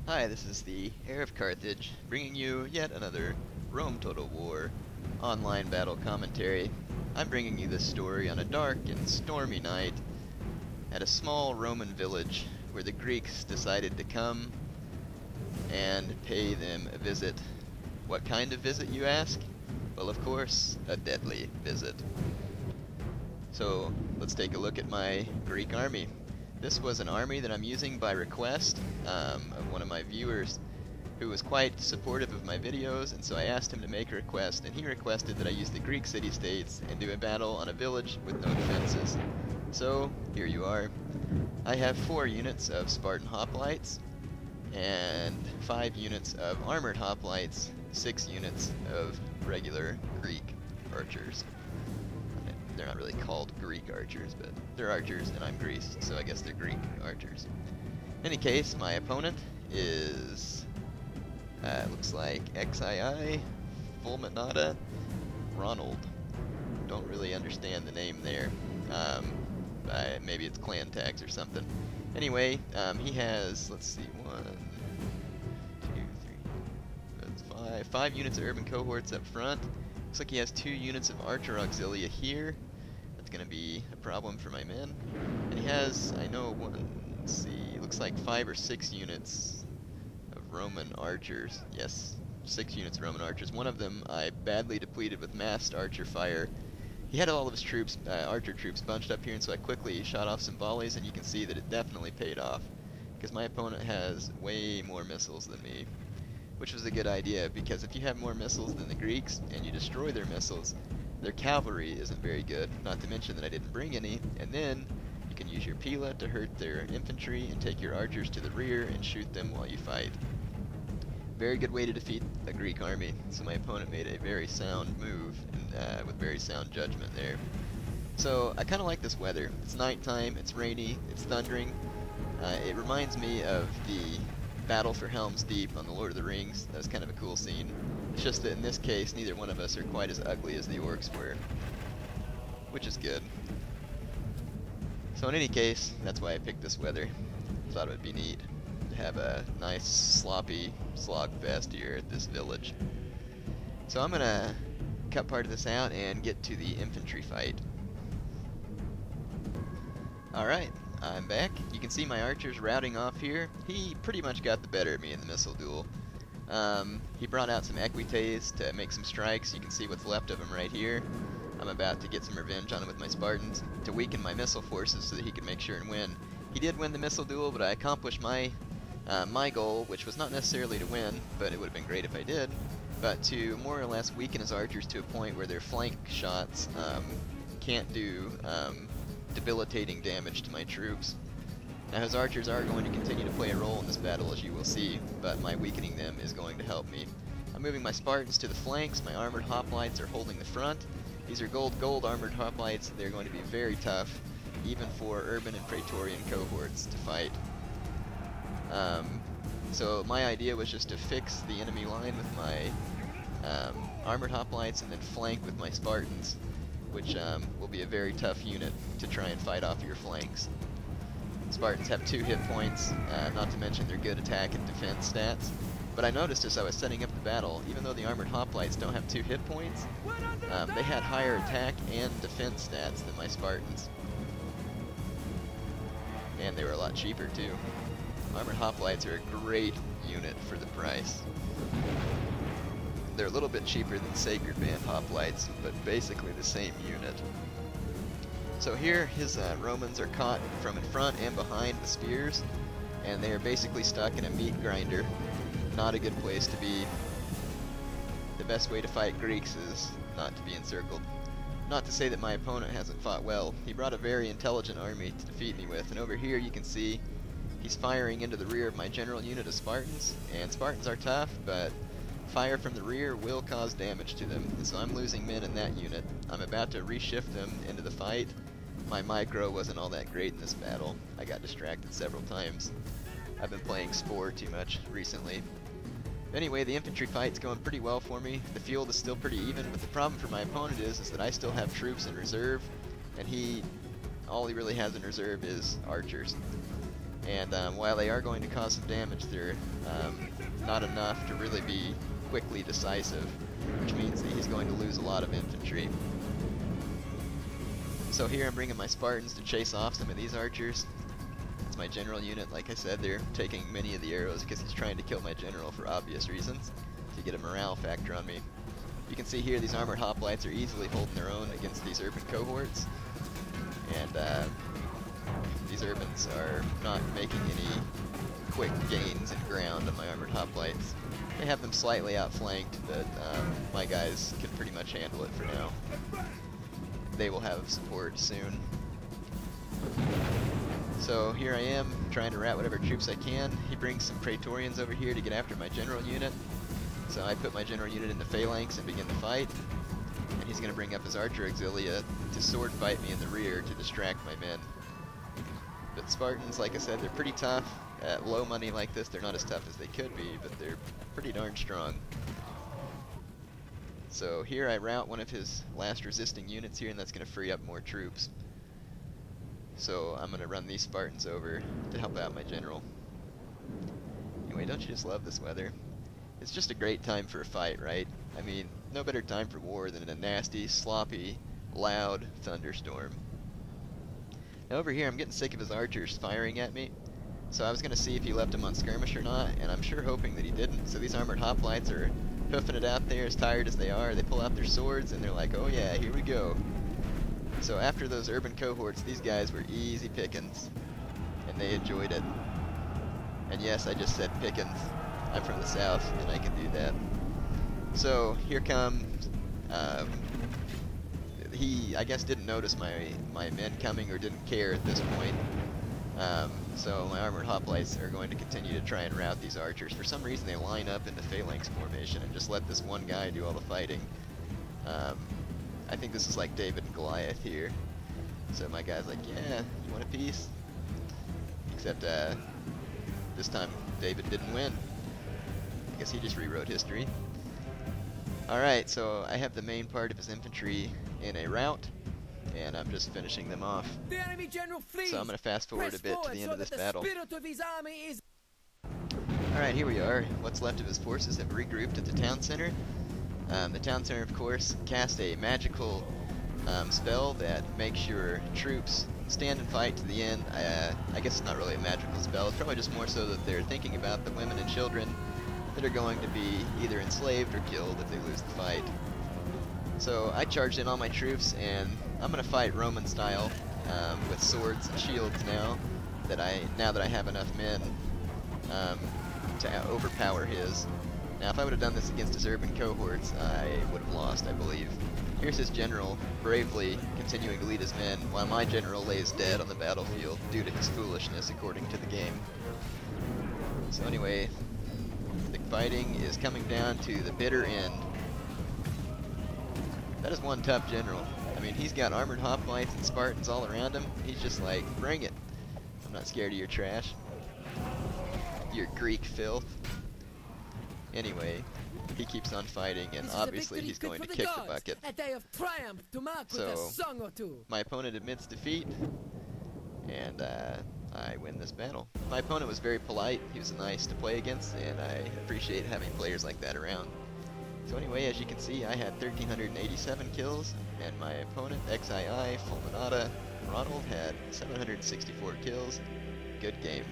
Hi, this is the Heir of Carthage, bringing you yet another Rome Total War online battle commentary. I'm bringing you this story on a dark and stormy night at a small Roman village where the Greeks decided to come and pay them a visit. What kind of visit, you ask? Well, of course, a deadly visit. So, let's take a look at my Greek army. This was an army that I'm using by request of one of my viewers who was quite supportive of my videos, and so I asked him to make a request, and he requested that I use the Greek city-states and do a battle on a village with no defenses. So, here you are. I have 4 units of Spartan hoplites, and 5 units of armored hoplites, 6 units of regular Greek archers. They're not really called Greek archers, but they're archers, and I'm Greece, so I guess they're Greek archers. In any case, my opponent is, looks like XII, Fulminata, Ronald. Don't really understand the name there. Maybe it's clan tags or something. Anyway, he has, let's see, 1, 2, 3, that's 5 units of urban cohorts up front. Looks like he has 2 units of archer auxilia here. That's going to be a problem for my men. And he has, I know, let's see, looks like 5 or 6 units of Roman archers. Yes, 6 units of Roman archers. One of them I badly depleted with massed archer fire. He had all of his troops, archer troops, bunched up here, and so I quickly shot off some volleys, and you can see that it definitely paid off, because my opponent has way more missiles than me. Which was a good idea, because if you have more missiles than the Greeks, and you destroy their missiles, their cavalry isn't very good, not to mention that I didn't bring any, and then you can use your pila to hurt their infantry and take your archers to the rear and shoot them while you fight. Very good way to defeat a Greek army, so my opponent made a very sound move, and with very sound judgment there. So, I kind of like this weather. It's nighttime, it's rainy, it's thundering. It reminds me of the Battle for Helm's Deep on the Lord of the Rings. That was kind of a cool scene. It's just that in this case, neither one of us are quite as ugly as the orcs were, which is good. So in any case, that's why I picked this weather. Thought it would be neat to have a nice sloppy slog fest here at this village. So I'm gonna cut part of this out and get to the infantry fight. Alright, I'm back. You can see my archers routing off here. He pretty much got the better of me in the missile duel. He brought out some equites to make some strikes. You can see what's left of him right here. I'm about to get some revenge on him with my Spartans to weaken my missile forces so that he can make sure and win. He did win the missile duel, but I accomplished my my goal, which was not necessarily to win, but it would have been great if I did, but to more or less weaken his archers to a point where their flank shots can't do debilitating damage to my troops. Now his archers are going to continue to play a role in this battle, as you will see, but my weakening them is going to help me. I'm moving my Spartans to the flanks. My armored hoplites are holding the front. These are gold armored hoplites. They're going to be very tough, even for urban and praetorian cohorts to fight. So my idea was just to fix the enemy line with my armored hoplites and then flank with my Spartans, which will be a very tough unit to try and fight off your flanks. Spartans have 2 hit points, not to mention their good attack and defense stats. But I noticed as I was setting up the battle, even though the armored hoplites don't have 2 hit points, they had higher attack and defense stats than my Spartans. And they were a lot cheaper too. Armored hoplites are a great unit for the price. They're a little bit cheaper than Sacred Band hoplites, but basically the same unit. So here, his Romans are caught from in front and behind with spears, and they are basically stuck in a meat grinder. Not a good place to be. The best way to fight Greeks is not to be encircled. Not to say that my opponent hasn't fought well. He brought a very intelligent army to defeat me with, and over here you can see he's firing into the rear of my general unit of Spartans, and Spartans are tough, but fire from the rear will cause damage to them, and so I'm losing men in that unit. I'm about to reshift them into the fight. My micro wasn't all that great in this battle. I got distracted several times. I've been playing Spore too much recently. Anyway, the infantry fight's going pretty well for me. The field is still pretty even, but the problem for my opponent is that I still have troops in reserve, and all he really has in reserve is archers. And while they are going to cause some damage, they're not enough to really be quickly decisive, which means that he's going to lose a lot of infantry. So here I'm bringing my Spartans to chase off some of these archers. It's my general unit. Like I said, they're taking many of the arrows because he's trying to kill my general for obvious reasons, to get a morale factor on me. You can see here these armored hoplites are easily holding their own against these urban cohorts, and these urbans are not making any quick gains in ground on my armored hoplites. I have them slightly outflanked, but my guys can pretty much handle it for now. They will have support soon. So here I am, trying to rout whatever troops I can. He brings some Praetorians over here to get after my general unit. So I put my general unit in the phalanx and begin the fight. And he's going to bring up his archer auxilia to sword fight me in the rear to distract my men. But Spartans, like I said, they're pretty tough. At low money like this, they're not as tough as they could be, but they're pretty darn strong. So here I rout one of his last resisting units here, and that's going to free up more troops. So I'm going to run these Spartans over to help out my general. Anyway, don't you just love this weather? It's just a great time for a fight, right? I mean, no better time for war than in a nasty, sloppy, loud thunderstorm. Now over here I'm getting sick of his archers firing at me, so I was going to see if he left them on skirmish or not, and I'm sure hoping that he didn't. So these armored hoplites are hoofing it out there, as tired as they are. They pull out their swords and they're like, oh yeah, here we go. So after those urban cohorts, these guys were easy pickings, and they enjoyed it. And yes, I just said pickings. I'm from the south, and I can do that. So here comes, he, I guess, didn't notice my men coming, or didn't care at this point. So my armored hoplites are going to continue to try and rout these archers. For some reason they line up in the phalanx formation and just let this one guy do all the fighting. I think this is like David and Goliath here. So my guy's like, yeah, you want a piece? Except this time David didn't win. I guess he just rewrote history. Alright, so I have the main part of his infantry in a rout, and I'm just finishing them off. The enemy general flees. So I'm going to fast forward a bit to the end of this battle. Is... Alright, here we are. What's left of his forces have regrouped at the town center. The town center, of course, cast a magical spell that makes your troops stand and fight to the end. I guess it's not really a magical spell. It's probably just more so that they're thinking about the women and children that are going to be either enslaved or killed if they lose the fight. So I charged in all my troops, and I'm going to fight Roman style with swords and shields now that I have enough men to overpower his. Now if I would have done this against his urban cohorts, I would have lost, I believe. Here's his general bravely continuing to lead his men, while my general lays dead on the battlefield due to his foolishness, according to the game. So anyway, the fighting is coming down to the bitter end. That is one tough general. I mean, he's got armored hoplites and Spartans all around him. He's just like, bring it. I'm not scared of your trash. Your Greek filth. Anyway, he keeps on fighting, and obviously he's going to kick the bucket. A day of triumph to mark with a song or two. My opponent admits defeat, and I win this battle. My opponent was very polite. He was nice to play against, and I appreciate having players like that around. So anyway, as you can see, I had 1,387 kills, and my opponent, XII Fulminata Ronald, had 764 kills. Good game.